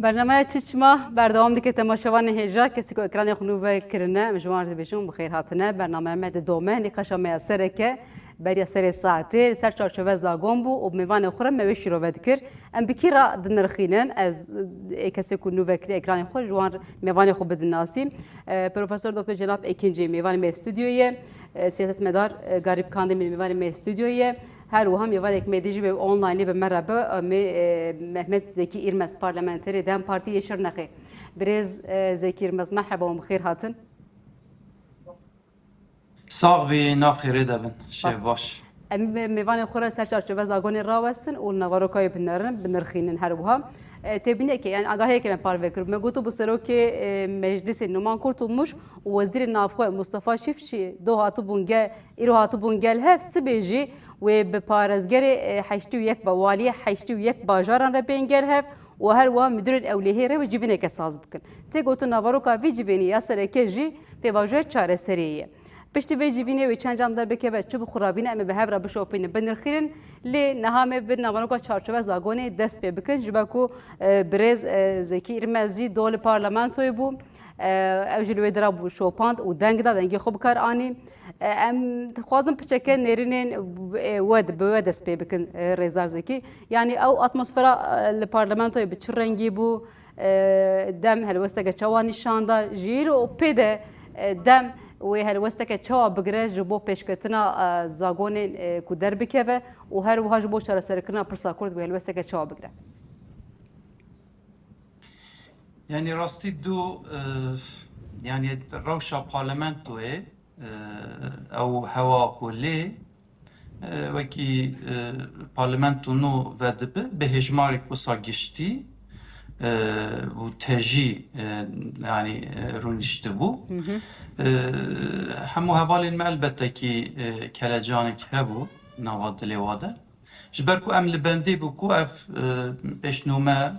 برنامه چشمه بردام دیگه تماشاوان هجا کسی که اکران خنوبه کرنه مجموعه بهشون بخیر هاتنه برنامه مد دومه نقاش میسره که برای سر ساعتی سر چارچوبه زاگون بو و میوان خورم میوشی رو بدکر ام بکیرا دنرخینن از کسی که نوبه کری اکران خود جوان میوان خوب بدناسی پروفسور دکتر جناب اکینجی میوان می استودیویه سیاست مدار غریب کاندی میوان می استودیویه هر وهم یوان یک مدیجی به آنلاینی به مربع محمد زکی ایرمز پارلمانتری دم پارتی شرنقی برز زکی ایرمز مرحبا و بخیر هاتن ساق بی ناف خیره دبن شب باش میوان خورا سر چارچوبه زاگون راوستن و نواروکای بنرخینن هر وها تبینه که یعنی آگاهی که من پاره کرد مگوتو بسرو که مجلس نمان کرتولmuş و وزیر نافخو مصطفی شفشی دو هاتو بونگل ایرو هاتو بونگل هف سبیجی و به پارزگر 81 با والی 81 باجاران را بینگل هف و هر وها مدیر اولیه را و جیوینه که ساز بکن تگوتو نواروکا وی جیوینی یا سرکه جی به واژه چاره سریه پشتی وی جیوینه و چند جام در بکه و چوب خرابینه اما به هفره بشوپین بنرخیرن لی نهامه بر نوانوکا چارچوبه زاگونه دست پی بکن جبکو برز زکی ایرمزی دول پارلمانتوی بو اوجلوی دراب شوپاند و دنگ دنگی خوب کار آنی ام خوازم پچکه نرینین ود به دست پی بکن رزار زکی یعنی او اتمسفرا الپارلمانتوی بچ رنگی بو دم هلوسته چوانی شاندا جیر و پیده دم و هلوسته که چه بگره جبو پیشکتنا زاگون کودر بکه و هر وها جبو چرا سرکنا پرسا کرد و هلوسته که چه بگره یعنی راستی دو یعنی روشا پارلمانتوی او هوا کلی وکی پارلمانتو نو ودبه به هجماری کسا گشتی و تجی yani رونشته بو همو هوالین ما البته کی کلجانک هبو نواد لیواده جبرکو امل بندی بو کو اف بشنومه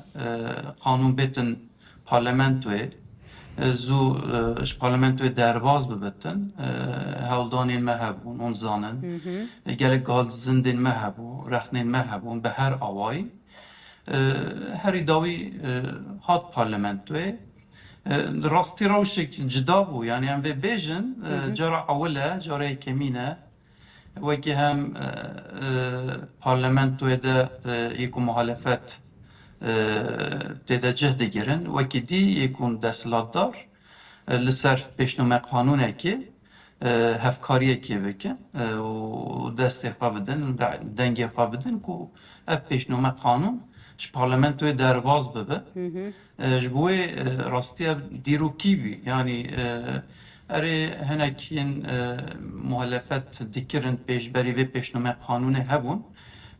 قانون بیتن پارلمانتوی زو اش پارلمانتوی درواز ببتن هولدانین ما هبون اون زانن گله گال زندین ما هبو رخنین ما هبون به هر آوایی هر داوی هات پارلمانتوی راستی روشک جدا بو یعنی هم بیجن جرا اوله جرا کمینه وکی هم پارلمانتوی ده یکو مخالفت تدا جهد گیرن وکی دی یکون دستلاتدار لسر پیشنامه قانونه که هفکاریه که بکن و دست خواه بدن دنگی خواه بدن که اف پیشنامه قانون ش پارلمانتوی درواز ببه جبوی راستی دیرو کی بی یعنی اره هنکین مخالفت دکرند پیشبری و پیشنامه قانون هبون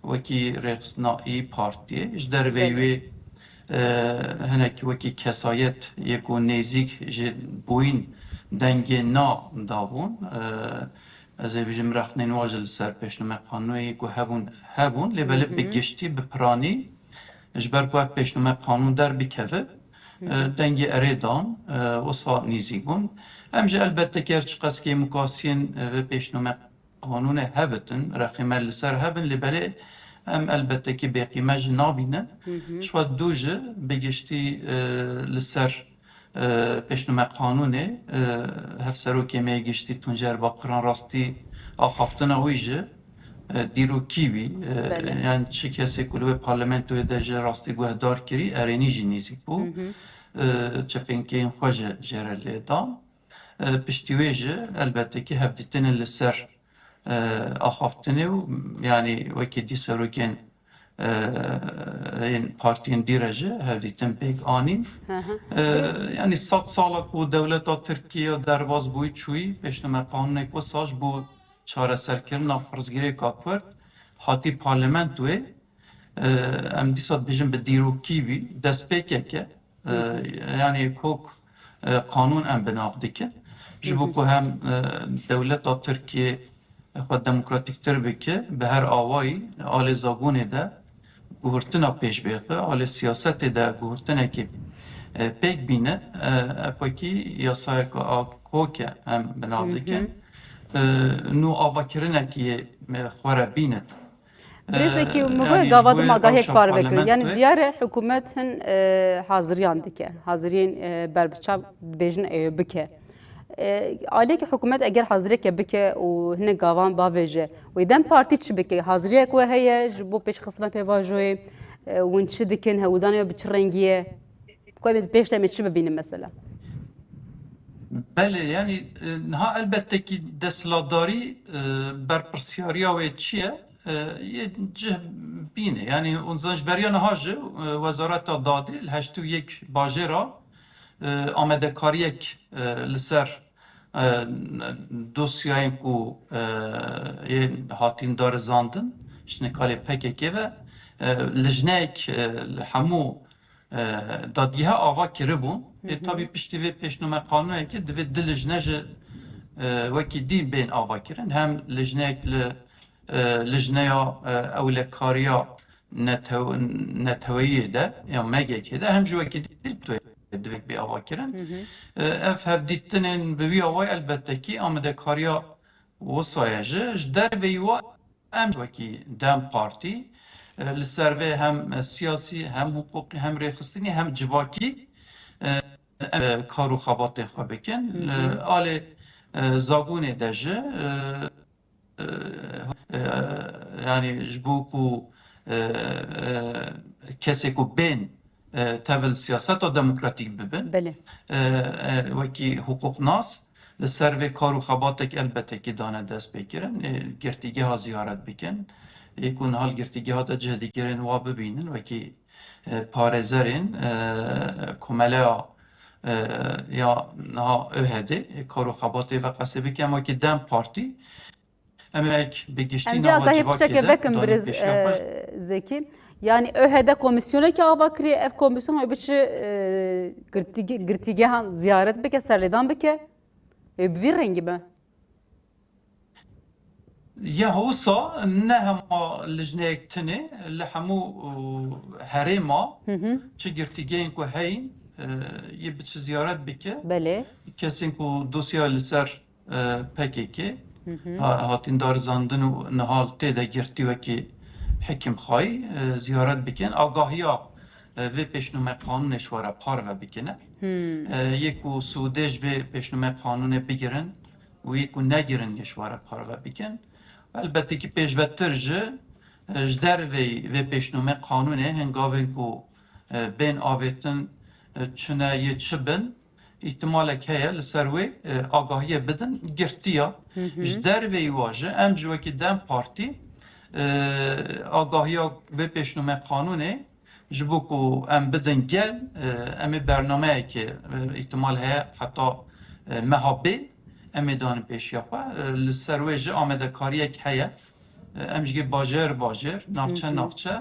وکی رقصنایی پارتیه جدر ویوی هنکی وکی کسایت یکو نزیک بوین دنگ نا دابون از بیجم رخنین واجل سر پیشنامه قانونی که هبون لیبله بگشتی بپرانی جبر که پیشنامه قانون در بکفه دنگ اریدان و سا نیزیک بون همجه البته که هرچی قصد که مکاسین و پیشنامه قانون هبتن رقیمه لسر هبن لیبله هم البته که بقیمه نابینن شواد دوجه بگشتی لسر پیشنامه قانونه هفسرو که میگشتی تونجر با قران راستی آخافتن اویجه دیرو کی بی یعنی چه کسی کلوی پارلمانتوی دجه راستی گوهدار کری ارینی جی نیزیک بو چه پینکه این خوژه جرلی دام پشتیویجه البته که هفدیتن لسر آخافتنه و یعنی وکی دی سروکن این پارتین دیرجه هفدیتن پیک آنین یعنی 100 ساله که دولت ترکیه درواز بوی چوی پیشنامه قانون که ساج بو چاره سرکرن پرزگیری کاکورد هاتی پارلمانتوی ام دیسات بیجن به دیروکی بی دست پیکه که یعنی کوک قانون ام بناف دیکن جبو که هم دولت ترکیه خود دموکراتیک تر بکه به هر آوایی آل زاگونه ده گوهرتنا پیش بیقه آل سیاست ده گوهرتنا که پیک بینه افاکی یاسای کوکه هم بناف دیکن نو آواکرنه که خوره بیند برزکی yani مگوی ji گاواد bo ماگاهی rewşa کار بکن یعنی parlamentoyê دیار حکومت هن حاضریان دکه حاضرین بربچاو بیجن ایو بکه آلی که حکومت اگر حاضری که بکه و هن گاوان باویجه و ایدن پارتی چی بکه حاضریه که هیه جبو پیش خسران پیواجوی ون چی دکن هودانی و بچ رنگیه کوی پیش تمی چی ببینیم مثلا Bele yani ha elbette ki desladari berpirsyariya ve çiye ye cih bine yani unzanj beriyan hajı wezareta dadê heştu yek bajêra amedekariyek li ser dosyayên ku yên hatin darizandin ji nekalê PKK ve lijnek li hemû dadgiha ava kiribûn tabii piştî vê pêşnome qanûnekê divê di lijne ji wekî dî bên ava kirin hem lijnek li lijneya ewlekariya neteweyê de ya megekê de hem ji wekî dî divê bê ava kirin ev hevdîtinên bi wî awayê elbette ki amedekariya wisaya ji derveyî wa em wekî Dem Partî li ser vê hem siyasî hem hukukî hem rêxistinî hem civakî kar û xebatê xwe bikin alê zabûnê de ji yani ji bo ku kesê ku bên tevil siyaseta demokratîk bibin بله wekî hukuknas li ser vê kar û xebatek elbette ki dane dest pê kirin girtîgeha ziyaret bikin ku nihal girtîgeha de cihedîgerên wa bibînin wekî parêzerên komeleya ya niha ÖHD kar û xebatê ve qesê bikin em wekî Dem Partî em ek bi Em giştî diya nava gahê civakê piçekê de vekim danî biriz pêşiya xwe Zeki. Yani ÖHD komisyoneke ava kiriye ev komisyon ev biçi girtigehan ziyaret bike serledan bike bir rengi mi? Ya wisa ne hema lijneyek tinê li hemû herêma çi girtîgehên ku heyin yê biçi ziyaret bike Bele. kesên ku dosya li ser PKK hatin darizandin û nihal tê de girtî wekî hekimxayî ziyaret bikin agahiya vê pêşnûme qanûnê ji were parve bikine yê ku Sûdê ji vê pêşnûme qanûnê bigirin û yê ku negirin yê ji were parve bikin elbette ki pêşvetir ji dervê vê pêşnûme qanûnê hengavên ku bên avêtin çune yê çi bin ihtimalek heye li ser wê agahiyê bidin girtiya ji dervê wa jî em ji wekî Dem Partî agahiya vê pêşnûme qanûnê ji bo ku em bidin gel em ê bernameyekê ihtimal heye heta meha bê em ê danin pêşiya xwe li ser wê jî amedekariyek heye em jî bajêr navçe navçe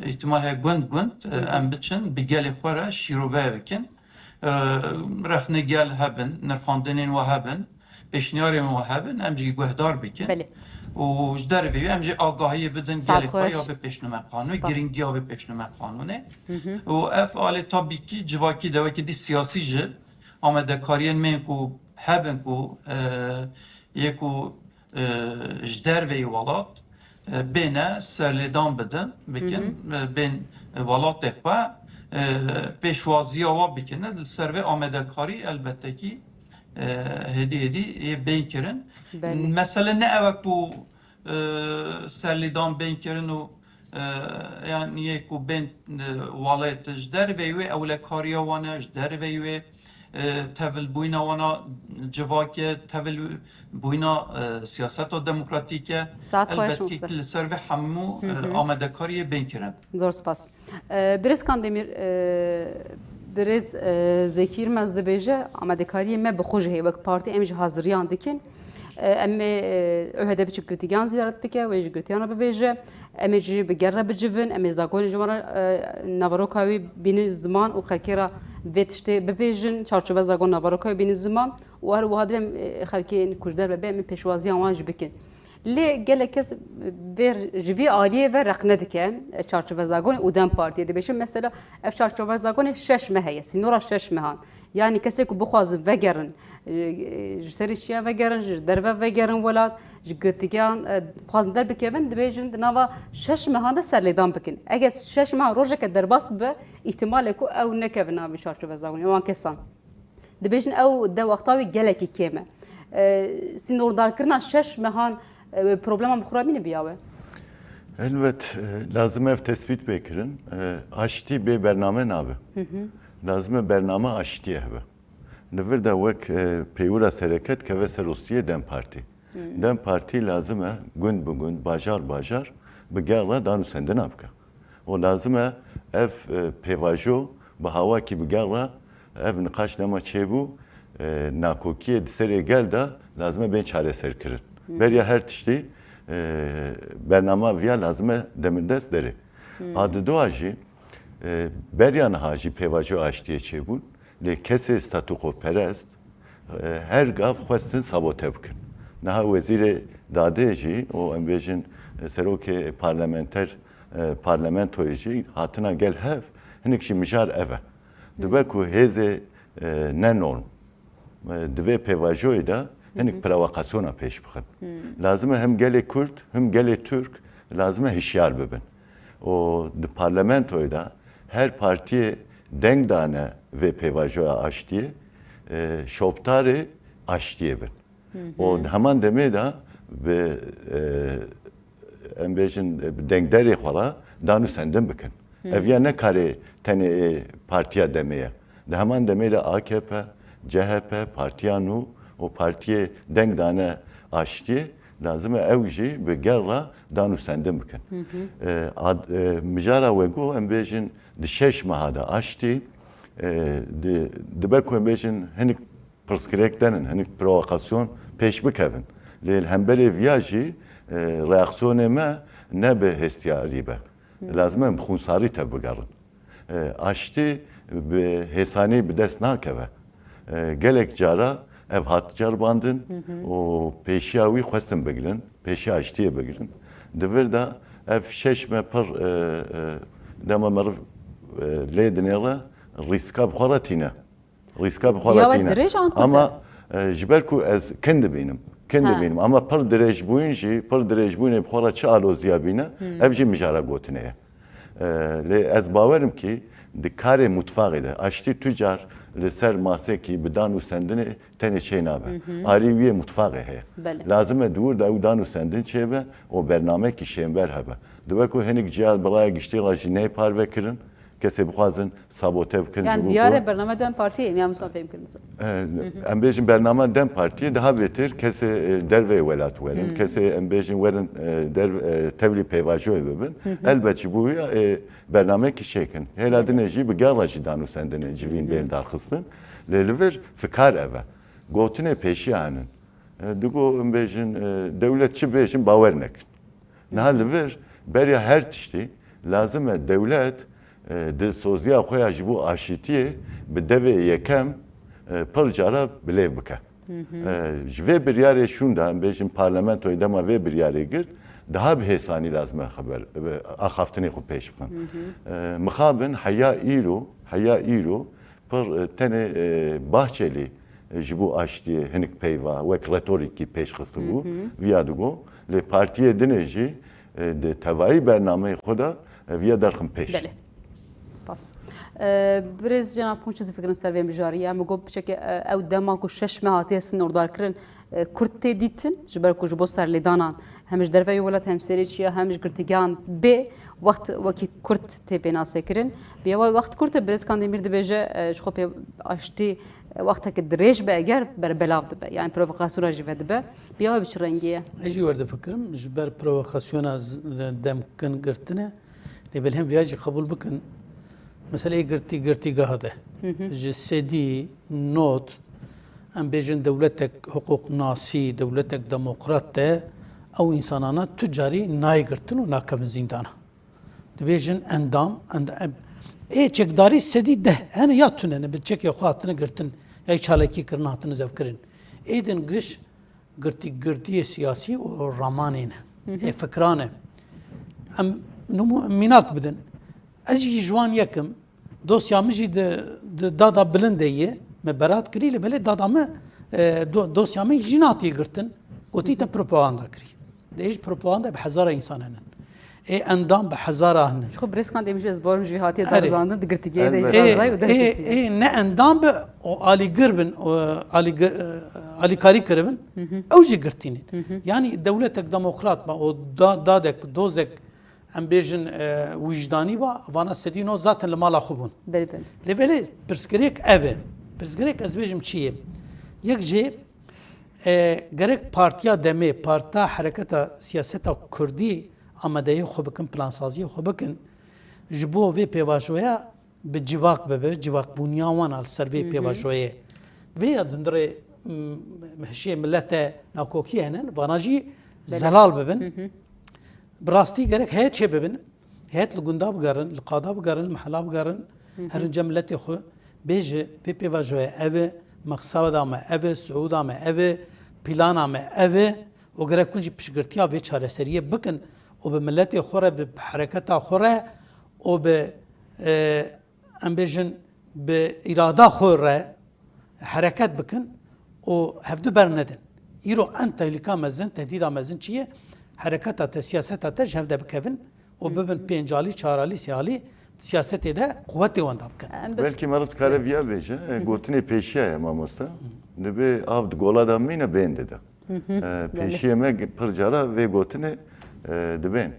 ihtimal heye gund em biçin bi gelê xwe re şîrove bikin rexne gel hebin nirxandinên we hebin pêşniyarên we hebin em jî guhdar bikin Bele. û ji dervê em jî agahiyê bidin Saat gelê xwe xweş. ya vê pêşnûme qanûnê Spas. giringiya vê pêşnûme qanûnê û ev alê tabî ki civakî de wekî dî siyasî ji amedekariyên mên ku hebin ku yê ku ji dervê welat bêne serlêdan bidin bikin bên welatê xwe pêşwaziya wa bikine li ser vê amedekarî elbette ki hêdî yê bên kirin mesele ne ew ku serlêdan bên kirin û yani yê ku bên walayê ji dervê wê ewlekariya wan e ji dervê wê tevil bûyna wana civakê tevil bûyna siyaseta demokratîk e Saat xweş elbette Mustafa. ki li ser vê hemû amedekariyê bên kirin Zor spas. Birez Kandemir birez Zekî Yilmaz dibêje amedekariyê me bi xwe ji heye wek partî em ji haziriyan dikin em ê ÖHD biçik girtîgehan ziyaret bike wê ji girtîyana bibêje em ê jî bi ger re bicivin em ê zagonê ji wan re navaroka wî bînin ziman û xelkêra vê tiştê bibêjin çarçobe zagon navaroka wî bînin ziman û her wiha divê xelkên kujdar bebe em ê pêşwaziyan wan jî bikin لی gelek kes ver jivi aliye ve raqne diken çarçove zagon û Dem Partiye dibêjin mesela ev çarçove zagonê 6 me heye sînora 6 mehan yani kesê ku bixwazin vegerin ji serî şiyan vegerin ji derve vegerin welat ji girtigiyan bixwazin derbikevin dibêjin di nava 6 mehan de serlêdan bikin eger 6 mehan rojeke derbas bibe îhtimalê ku ew nekevin navê çarçove zagonê wan kesan dibêjin ew de wexta wî gelekî kêm e sînordarkirina 6 mehan problema bixurabîne biyawe elbet lazım ev tespit bekirin aşti bir bername nabe lazım bername aşti hebe nivir de vek peyvura sereket keve serostiye Dem Parti Dem Parti lazım gün bugün bajar bigala danu senden abka o lazım ev pevajo bahava ki bigala ev nikaş nema çebu nakokiye disere gel da lazım ben çareser kirin beriya her tişti bernama viya lazım demirdes deri adı doğacı beryan hacı pevajo açtığı çebun le kese statuko perest her gav xwestin sabote bikin naha vezîrê dadê jî o em bêjin serokê parlamentoyê jî hatina gel hev hinek jî mijar ev e dibe ku hêzê ne norm divê pevajoyê de hinek provokasyona pêş bixin lazım hem gelê Kurd hem gelê Türk lazım hişyar bibin o di parlamentoyê de her partiye deng dane ve pevajoya açtığı şoptarı açtığı bin. O hemen demeye de ve embejin dengderi xala danu senden bikin. Evya ne kare tane partiye demeye. De hemen demeye de AKP, CHP, partiyanu o partiye deng dane açtığı lazım evji ve gerra danu senden bikin. Mijara vego embejin di 6 mahada açtı. Dibe ku embejin henik perskirektenin, henik provokasyon peş bikevin. Leyl hembele viyaji reaksiyonu me ne be hestiyari be. Lazım em xunsari te bigerin. Açtı be hesani bi dest nakeve. Gelek cara ev hat carbandın o peşiyavi xwestin bigirin, peşiya açtıya bigirin. Divir da ev 6 me per dema merv لێدنێڵە ڕیسکا بخۆڕەتینە ڕیسکا بخۆڕەتینە ئەمە ژبەر و ئەس کن دەبینم ئەمە پڕ درێژ بووینژی پڕ درێژ بوونێ بخۆڕە چ ئالۆزیا بینە ئەڤژی مژارە گوتنەیە لێ ئەس باوەرم کی دکارێ متفاقیدە ئاشتی توجار لەسەر ماسێکی بدان و سندنێ تەنێ چێ نابە ئاری ویە متفاقی هەیە لازمە دووردا ئەو دان و سندن چێ بە ئۆ بەرنامەیەکی شێنبەر هەبە دووەک و هەنێک جیال بەڵایە گشتی ڕژی نەی پارڤەکردن کسی بخوازن سابوته بکن. Yani diyare برنامه Dem Parti'ye mi? Yani Mustafa Emkırmızı. Embejin برنامه Dem Parti'ye daha beter kesi derve velat verin. Kesi embejin verin tevli peyvacı bibin. Elbette bu ya برنامه ki şekin. Heladi neji bir garajı danu sendene civin bel darxısın. Leliver fikar eve. Gotine peşi anın. Dugo embejin devletçi bejin bavernek. Nahaliver beriya her tişti lazım devlet د سوزیا خویا جبو آشیتیه به دوی یکم پر جارا بلیو بکه. جوی بریاره شونده هم بیشیم پارلمانتوی دما وی بریاره گرد daha bir hesani lazım haber ahaftını خوب پیش بکن. مخابن حیا ایرو پر تنه bahçeli جبو آشتی هنک پیوا و رتوریکی پیش خسته بو ویادگو ل partiye دنیجی د توایی برنامه خدا ویا درخم پیش. Spas. Biraz cenab punçu fikrin servem bijariye ama gob şeke ev dema ku 6 mehatiye sınırdarkirin Kürt te ditin jiber ku jibo serledanan hem derve yolat hem seriçiya hem girtigan be vaqt Kürt te benasekirin bir vaqt Kürt biraz kandemir de beje şope açtı vaqta ki direş be eğer berbelav de be yani provokasyona jive be bir bir rengiye. Eji vardı fikrim jiber provokasyona demkin girtine lebel hem viyajı kabul bıkın مثلا قرتي قهده جسدي نوت ام بيجن دولتك حقوق ناسي دولتك ديمقراط او انسانانا تجاري ناي قرتن و ناكم زندانا دبيجن اندام اي چكداري سدي ده انا ياتن انا بتشك يا خاطن قرتن اي چالكي كرناتن زفكرن ايدن قش گرتی سیاسی و رامانینه فکرانه ام نمو میناک بدن از جوان یکم دوسیا مجی دادا بلنده یه مبرات کری لبله دادا ما دوسیا می جناتی گرتن قوتی تا پروپاگاندا کری دیش پروپاگاندا به هزار انسان هنن اندام به هزار هنن شو بريسكان ديمش ازبارم جهاتي درزاندن دقرتيجي ده نه اندام به عالی گربن عالی کاری کربن اوجی گرتینی یعنی دولتک دموکرات با او دادک دوزک ام بیژن وجدانی با وانا سدینو zaten لمالا خوبون بلبل لبله پرسکریک اوه پرسکریک از بیژم چیه یک جه gerek partiya deme parta hareketa siyaseta Kurdî amadeyê xwe bikin plansaziyê xwe bikin ji bo vê pêvajoya bi civak bibe civakbûniya wan al ser vê pêvajoyê vê ya dundirê hişê millete nakokî henin vana jî zelal bibin bi rastî gerek heyet çê bibin heyet li gunda bigerin li qada bigerin li mehela bigerin herince milletê xwe bêje vê pêvajoya ev e مقصد ما اوه سعود ما اوه پلان ما اوه و گره کنجی پیشگرتیا و چارەسەریە بکن و به ملت خوره به حرکت خوره و به ام بیژن به اراده خوره حرکت بکن و هفدو برندن ایرو انت تهلیکا مزن تهدید مزن چیه حرکت تا سیاست تا هفده بکوین و ببن پنجالی چهارالی سیالی siyasete de kuvveti vanda bıkın. Belki marat karaviya beje, gotine peşiye ya mamosta. Nebe avd gola da mine bende de. Peşiye me pırcara ve gotine de ben.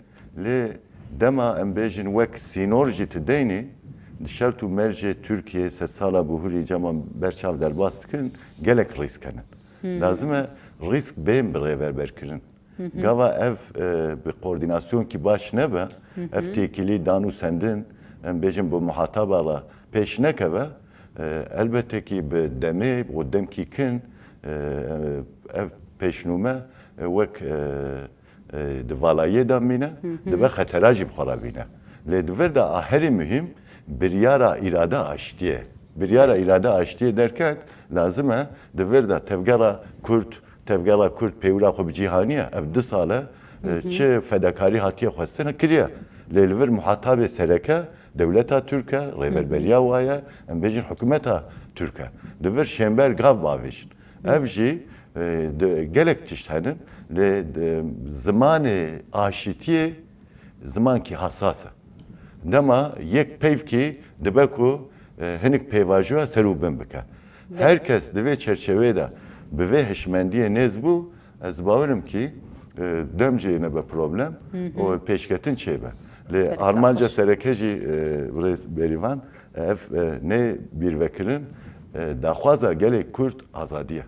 Le dema embejin vek sinorji tedeyni dışarı merce Türkiye set sala buhuri caman berçav derbastkın gelek riskenen. Lazım risk beyin beraber berkirin. Gava ev bir koordinasyon ki baş ne be, ev tekili danu sendin. Em bejim bu muhatabala peş nekeve elbette ki be demi o demki kin ev peşnume vek de valaye damine de be xaterajib xarabine le dver da aheri mühim bir yara irade aştiye bir yara irade aştiye derken lazım dver da tevgara Kürt peyula xo cihaniye ev de sale çe fedakari hatiye xwestene kiriye le dver muhatabe sereke devleta Türkiye, rêberberiya waya, em bêjin hikûmeta Türkiye. Divir şember gav bavêjin. Ev jî gelek tişt henin lê zimanê aşîtiyê zimankî hasas e. Dema yek peyvkî dibe ku hinik pêvajoya serûbin bike. Herkes di vê çerçeveyê de bi vê hişmendiyê nêz bû, ez bawerim ki dem jê nebe problem û pêşketin çêbe. Le Armanca serekeci berivan ev ne bir vekilin daxwaza gelek Kürt azadiye.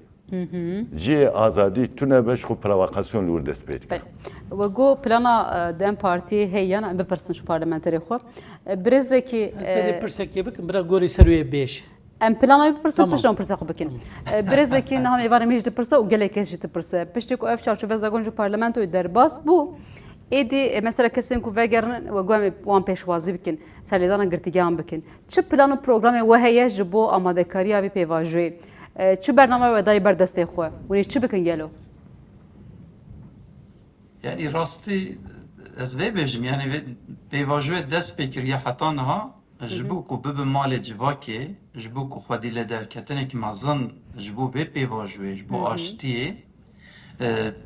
Ji azadi tune beş xu provokasyon lur dest pêdike. Ve go plana dem partiye heyan em bipirsin şu parlamenterê xwe. Birêzekî Pirsekê bikin bira gorî ser wê bêj. Em plana bipirsin pişt em pirsa xwe bikin. Birêzekî niha êvarê me jî dipirse û gelekê jî dipirse. Piştî ku ev çarçove zagon ji parlamentoyê derbas bû. Êdî mesela kesin ku vegerin ve guhem wan pêşwazî bikin, serlêdana girtîgehan bikin. Çi plan û programê we heye ji bo amadekariya vê pêvajoyê? Çi bername we dayê ber destê xwe? Hûn ê çi bikin gelo? Yani rastî ez vê bêjim yani pêvajoyê dest pê kiriye heta niha ji bo ku bibe malê civakê ji bo ku xwedî lê derketinekî mezin ji bo vê pêvajoyê ji bo aştiyê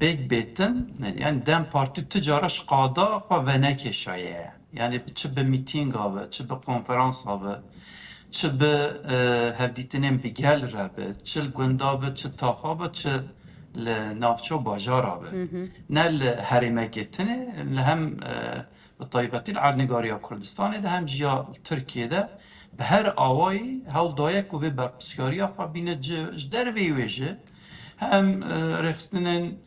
pek betin yani dem parti ticara şqada xwe venekeşaye yani çi bi mîtîng abe çi bi konferans abe çi bi hevdîtinên bi gel re be çi li gunda be çi taxa be çi li navçe bajar abe ne li herêmeketine li hem bi taybetî li Ernîgariya Kurdistanê de hem jiya Tirkiyeyê bi her awayî hewl daye ku vê berpirsgariya xwe bîne ji dervê wê jî hem rexistinin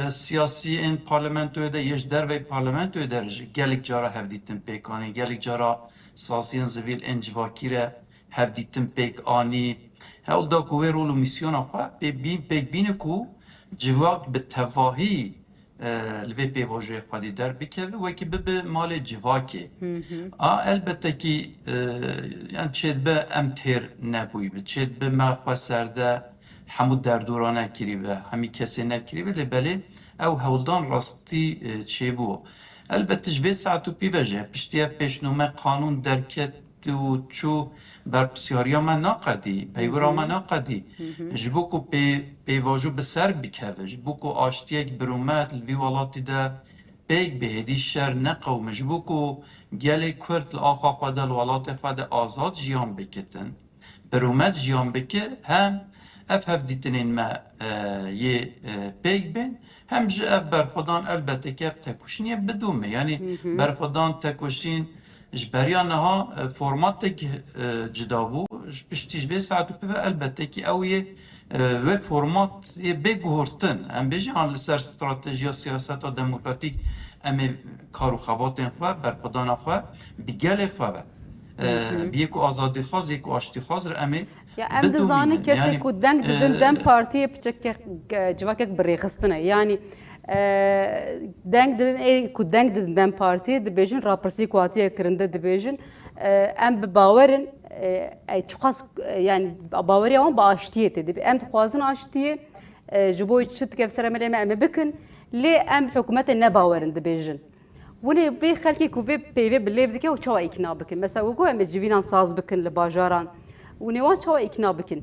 siyasi en parlamentoya da yeş derve parlamentoya derece gelik cara hevdittin pek ani gelik cara siyasiyen zivil en civakire hevdittin pek ani hewl da ku ve rolu misyon afa pek bine ku civak bi tevahi ve pevajoya xwedî der bikeve ve ki bibe malê civakê a elbette ki yani çêdibe em têr nebûyî bi çêdibe me xwe serde همو دردورانه کری به همی کسی نکری به لبلی او هولدان راستی چه بو البته جوی ساعتو پیوژه پشتیه پیشنومه قانون درکت و چو برپسیاریا من ناقدی پیورا من ناقدی جبوکو پیواجو بسر بکوه جبوکو آشتیک برومت الوی والاتی ده بیگ بهدی شر نقوم جبوکو گلی کرد الآخا خواده الولات خواده آزاد جیان بکتن برومت جیان بکه هم اف دیتنین ما یه بیگ بین هم جه اف برخودان البته که اف تکوشین یه بدومه یعنی برخودان تکوشین جبریان ها فرمات که جدا بو پشتیش به ساعت و البته که اویه و فرمات یه بگورتن هم بیجی هان لسر استراتژیا سیاست و دموکراتیک امی کارو خواباتین خواه برخودان خواه بگل خواه بیکو آزادی خواست یکو آشتی خواست را امی یا ام دزانه کسی کو دنگ ددن دم پارتی بچک جواکک بریخستنه یعنی دنگ ددن ای کو دنگ ددن دم پارتی دبیجن راپرسی کواتیه کرنده دبیجن ام باورن ای چخاس yani باوری اون با آشتیه تدی ام خوازن آشتیه جبوی چت کف سر ملي ام بكن لي ام حكومه نه باورن دبیجن وني بي خلكي كو بي بليف دكه وشوا اكنا بكن مثلا وكو ام جيفينان ساز بكن لباجاران ونيوان شوا اكنا بكن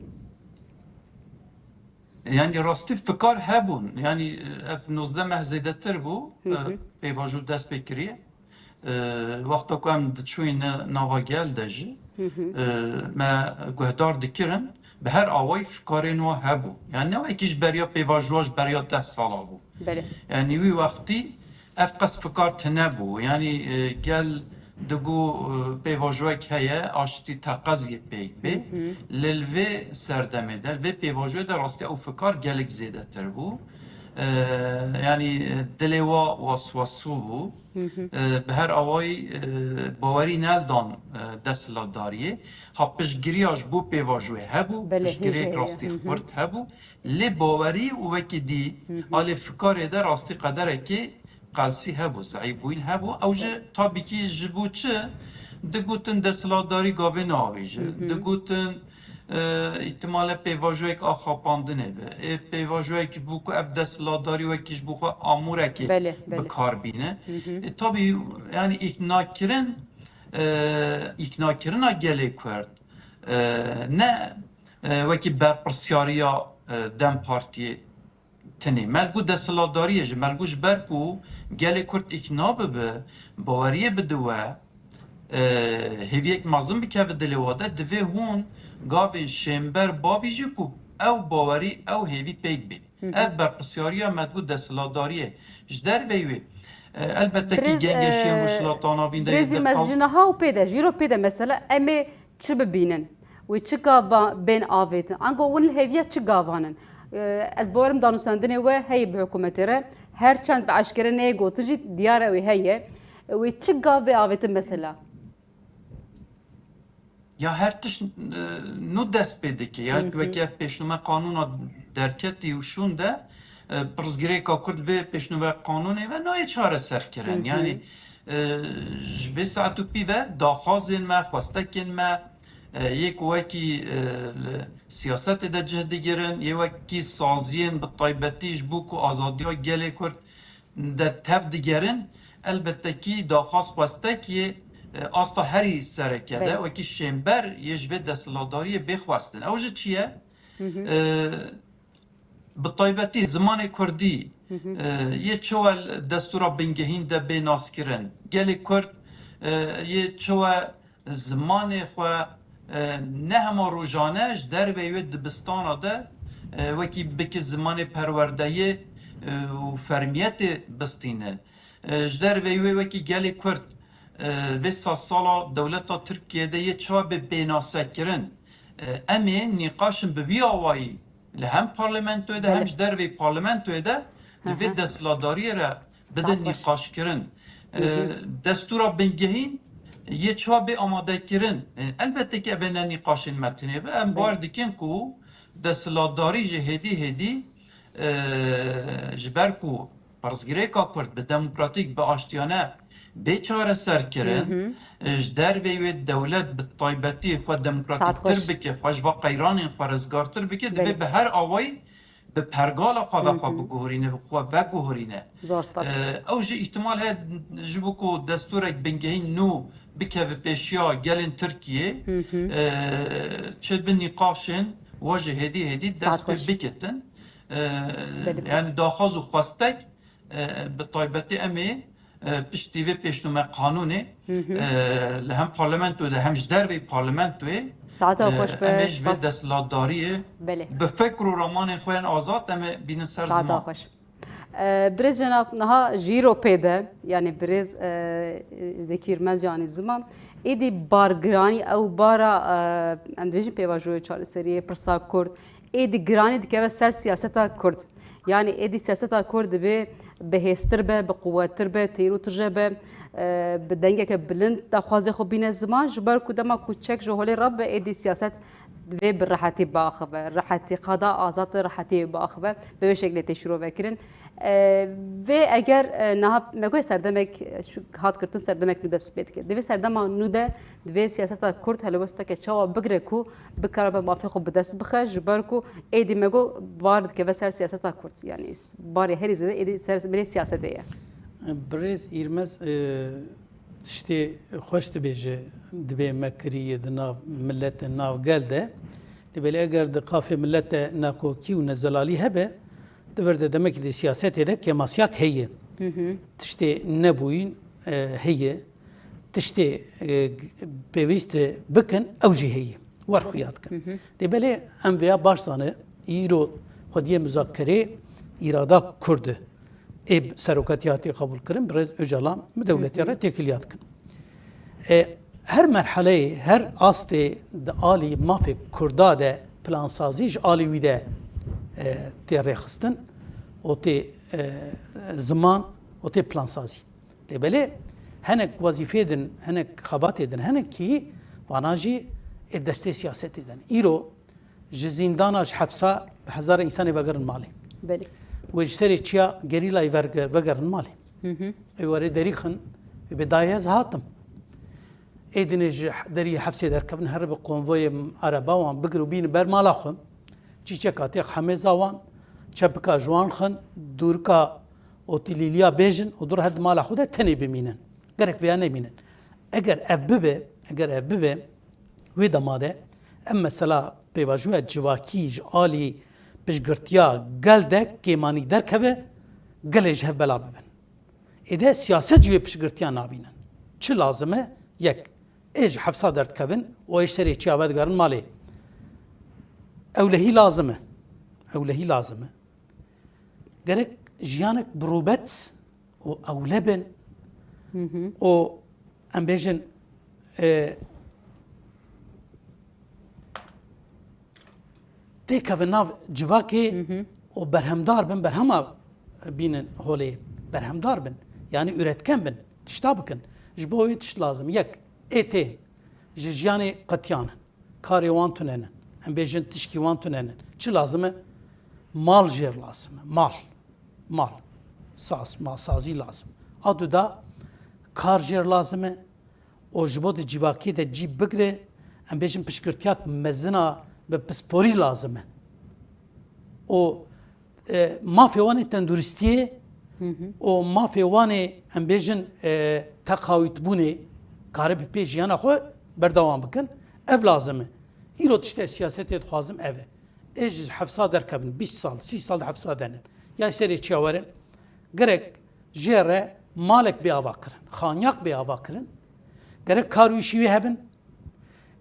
يعني راستي فكار هبون يعني اف نوزده مهزيده تربو بيواجو دست بكريه وقتا كو ام دچوين ناوا گل دجي ما گهدار دكرن به هر آوای فکارین و هبو یعنی نه یکیش بریا پیواجواش بریا 10 ساله بو بله یعنی وی وقتی افقس فکار تنبو یعنی گل دگو پیواجوی که هیا آشتی تقضیه بی للوی سردمه در و پیواجوی در راستی او فکار گلک زیده تر بو yani دلوا واسواسو بو به هر آوای باوری نلدان دستلاداریه ها پشگریاش بو پیواجوه هبو پشگریک راستی خورد هبو لی باوری و وکی دی آلی فکاره ده راستی قدره که قلسی هبو زعیبوین هبو اوجه تابی که جبو چه دگوتن دستلاداری گاوه ناویجه دگوتن احتمال پیواجوی که آخاپاندنه به پیواجوی که بو که اف دستلاداری و کش بو که آموره که بکار بینه تابی یعنی اقنا کرن گله کرد نه وکی برپرسیاریا دم پارتی تنی ملگو دستلاداریه جه ملگوش برکو گله کرد اقنا به باوریه بدوه هیویک مازم بکه دلواده دوه هون گاوین شمبر باویجی کو او باوری او هیوی پیگ بی اف برپرسیاریا مدگو دستلاداریه جدر ویوی البته که گنگشی مشلاتانا وینده برزی مجلنا ها و پیده جیرو پیده مثلا امی چه ببینن و چه گاوا بین آویتن انگو اون هیویه چه گاوانن از باورم دانوساندنه و هی به حکومتی را هر چند به عشکره نه گوتجی دیاره و هیه و چه گاو آویتن مثلا یا هر تش نو دست پیده که یا وکی پیشنامه قانون درکتی و شون ده پرزگیری که کرد به پیشنامه قانونه و نوی چاره سر کرن یعنی به ساعتو پی و داخازین ما خواستکین ما یک وکی سیاست ده جهدی گرن یک وکی سازین به طایبتیش بوکو آزادی ها گله کرد ده تف دیگرن البته کی داخواست خواستکی استا هری سرکده و کی شمبر یجبه دستلاداری بخواستن اوجه چیه؟ به طایبتی زمان کردی یه چوال دستورا بنگهین ده به ناس کرن گلی کرد یه چوال زمان خواه نه همه روزانهش در ویوه دبستان ده وکی بکی زمان پروردهی و فرمیت بستینه جدر ویوه وکی گلی کرد به سالا دولت ترکیه ده یه چواب بیناسه کرن امی نقاشن به وی آوایی لهم پارلمنتوی ده همش در وی پارلمنتوی ده وی دستلاداری را بده نقاش کرن دستورا بنگهین یه چواب آماده کرن البته که به نقاشن متنه به ام بار دیکن کو دستلاداری هدی جبر کو پرسگیری که کرد به دموکراتیک به آشتیانه بێچارە سەرکردن ji dervê wê dewlet bi taybetî xwe Saet demokratîktir xweş. bike, xwe ji bo qeyranên xwe rizgartir bike, divê bi her awayî bi pergala xwe ve xwe biguherîne, xwe veguherîne. زۆر سپاس. Ew jî îhtimal heye ji bo ku desturek bingehîn nû bikeve pêşiya gelên Tirkiye çi bi nîqaşên we ji hêdî hêdî dest Saet xweş. pê bikitin. Belli Yani daxwaz û xwestek bi taybetî em ê piştî vê pêşnûme qanûnê li hem parlamentoyê de hem ji dervê parlamentoyê ساعتها خوش em ê به ji vê سپاس. desthilatdariyê بله bi fikr û ramanên xwe yên azad em ê bînin ser ساعتها ziman. خوش. برز جناب نها جیرو پیدا یعنی برز ذکر مز یعنی زمان ایدی بارگرانی او بارا ام دویجن پیواجوی چال سریه پرسا کرد ایدی گرانی دکه سر سیاستا کرد یعنی ایدی سیاستا کرد به هستر به قوتر به تیرو ترجه به دنگه که بلند دخوازه خو بین زمان جبر کدام کوچک جهولی رب ایدی سیاست دوی براحتی باخبه راحتی قضا آزاد راحتی باخبه به شکل تشروع بکرین و اگر نه مگوی سردمک هات کردن سردمک نوده سپید که دوی سردم نوده دوی سیاست کرد هلوسته که چوا بگره کو بکره به موافق خو بدست بخه جبر کو ایدی مگو بارد که سر سیاست کرد یعنی باری هری زده ایدی سر بری سیاسته برز ایرمز تشتی خوش دبیجه دبی مکری دناو ملت ناو گلده دبی اگر دقافه ملت ناکوکی و نزلالی هبه دورده demek ki siyaset ede kemasyak heye. Tişte nebuyun heye. Tişte peviste bıkın evji heye. Var xuyat kan. De böyle em veya baştanı İro xodiye müzakkere irada kurdu. Serokatiyatı kabul kırın biraz öcalan devletiyara tekiliyat kın. Her merhaleyi her aste ali mafik kurda de plansaziş alivi de تێڕێخستن و تێ زمان و تێ پلانسازی لێبەلێ هەنێک وەزیفێدن هەنێک خەباتێدن هەنێکی واناژی دەستێ سیاسەتێدن ئیرۆ ji zindana ji hefsa bi hezara însanê vegerin malê wê ji serê çiya gerîlayê vegerin malê ew werê derîxin bi dayez hatim êdinê ji derî hefsê derkevin here bi konvoyê araba wan bigir û bînin ber mala xwe çiçeka tê hemêza wan çepika ji wan xin dûrika otîlîliya bêjin û dur her di mala xwe de tenê bimînin gerek vêya nemînin eger ev bibe wê dema de em mesela pêvajoya civakî ji alî piştgirtiya gel de kêmanî derkeve gelê ji hev bela bibin êde siyaset jî wê piştgirtiya nabînin çi lazim e yek ê ji hefsa derdkevin û ê ji serê çiya vedigerin malê Evlehî lazım e. Evlehî lazım e. Gerek jiyanek birûbet û ewle bin û em bêjin têkevin nav civakê û berhemdar bin berhema bînin holê berhemdar bin yani üretken bin tişta bikin ji bo wê tişt lazım yek êtê ji jiyanê qetiyanin karê wan tunenin em bêjin tişkî wan tunenin çi lazim e mal jêr lazim e mal malsazî lazim adu da kar jêr lazim e o ji bo di civakî de cî bigire em bêjin piştgirtiyak mezina bi pisporî lazim e o mafê wanê tenduristiyê û mafê wanê em bêjin teqawîtbûnê kare bi pê jiyana xwe berdewam bikin ev lazim e îro tiştê siyasetê dixwazim ev e ê ji hefsa derkevin 20 sal 30 sal di hefsa denin ya serê çiya werin gerek jê re malek bêava kirin xanyak bêava kirin gerek kar û îşî wê hebin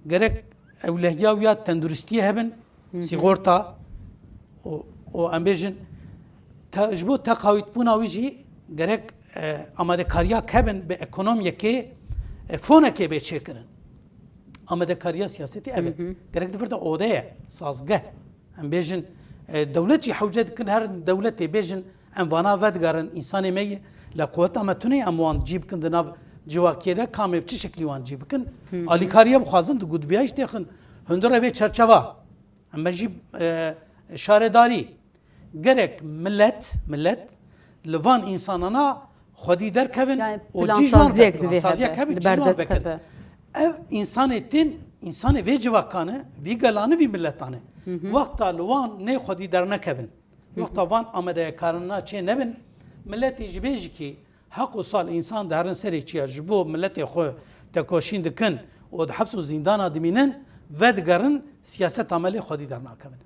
gerek ewlehiya wî ya tenduristiyê hebin sîgorta û em bêjin ji bo teqawîtbûna wî jî gerek amadekariya hebin bi ekonomiyekê fonekê bê çêkirin amadekariya siyasetê ev e gerek divirde odeye sazgeh em bêjin dewlet jî hewce dikin her dewletê bêjin em vana vedigerin însanê me li quweta me tunê em wan cî bikin di nav civakiyê de kamê bi çi şeklî wan cî bikin alîkariya bixwazin di gudviya jî têxin hundir ev ê çerçeva em jî şaredarî gerek millet li van însanana خودی درکەون Yani و plansaziyek divê plansaziyek hebe, hebe li ber cî dest bikin. hebe. Ev insan ettin, insanı vê civakane, vî gelanı vî milletane. Wexta li wan nê xwedî dernekevin. Wexta van amedekarina çê nebin, milletê ji bê jîkî heq û sal insan di herin serê çiya ji bo milletê xwe tekoşîn dikin û di hefs û zîndana dimînin ve digerin siyaset amelê xwedî dernakevin.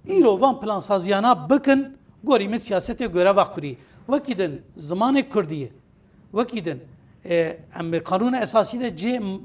Îro van plansaziyana bikin, gorî min siyasetê göreva kurî. Wekî din zimanê Kurdiyê, wekî din em kanûna esasî de cê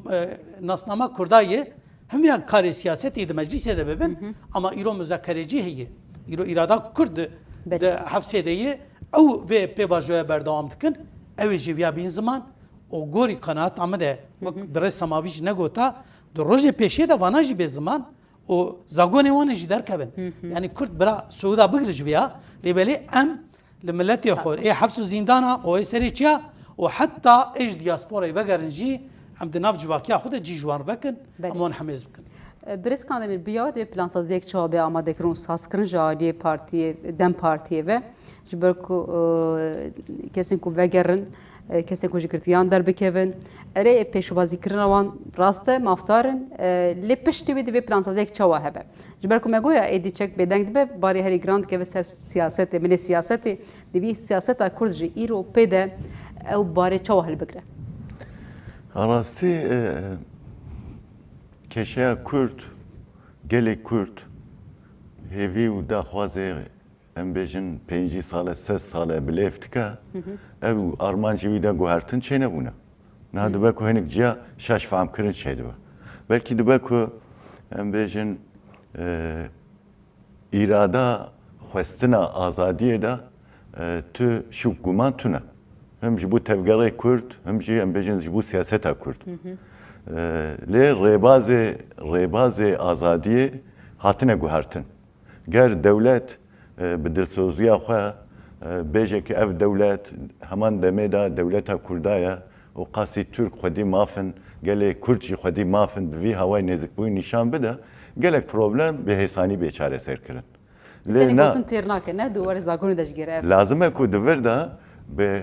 nasnama Kurdayê hem yan karê siyasetê di meclisê de bibin ama îro müzekerecî heye. Îro îrada Kurd di hefsê de ye ew vê pêvajoya berdewam dikin ew ê jî viya bîn ziman û gorî qenaata me de bi rê semavî jî negota di rojê pêşê de vana jî bê ziman û zagonê wan jî derkevin. Yani Kurd bira Suuda bigir ji viya lêbelê em li milletê xwe ê hefs û zîndana û ê serê çiya û heta ê ji diasporayê vegerin jî em di nav civakiya xwe de cî ji wan vekin em wan hemêz bikin. Birêskan demir biya divê plansaziyek çawa bê amadekirin û sazkirin ji aliyê partiyê Dem Partiyê ve ji ber ku kesên ku vegerin kesên ku ji girtiyan derbikevin erê pêşwazîkirina wan rast e mafdarin lê piştî wê divê plansaziyek çawa hebe. Ji ber ku me goya êdî çek bêdeng dibe barê herî giran dikeve ser siyasetê milê siyasetê divî siyaseta Kurd jî îro pê de ew barê çawa hilbigire. Rastî keşeya Kurd, gelê Kurd hêvî û daxwazê em bêjin 5 sale 3 sale bilêv dike ev armancê wî de guhertin çê nebûne. Niha dibe ku hinek ciya şeş famkirin çê dibe. Belkî dibe ku em bêjin îrada xwestina azadiyê de tu şûk guman tune. Hem ji bo tevgerê Kurd, hem jî em bêjin ji bo siyaseta Kurd. Lê rêbazê azadiyê hatine guhertin. Ger dewlet bi dilsoziya xwe bêje ki ev dewlet heman demê de dewleta Kurda ye û qasî Türk xwedî mafin gelê Kurd jî xwedî mafin bi vî hewayê nêzîkbûyî nîşan bide gelek problem bi hêsanî bêçareserkirin. Lê gotin têr nake ne duwarê zagonê de ji gere ev. Lazim e ku divir de bi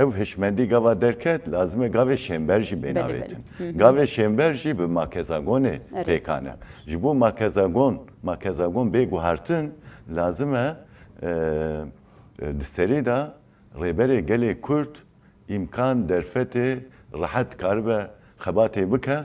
ew hişmendî gava derket lazim e gavê şember jî bênavêtin. Gavê şember jî bi makezagonê pêkane. Ji bo makezagon bê guhertin lazim e di serê de rêberê gelê Kurd îmkan derfetê rahet karibe xebatê bike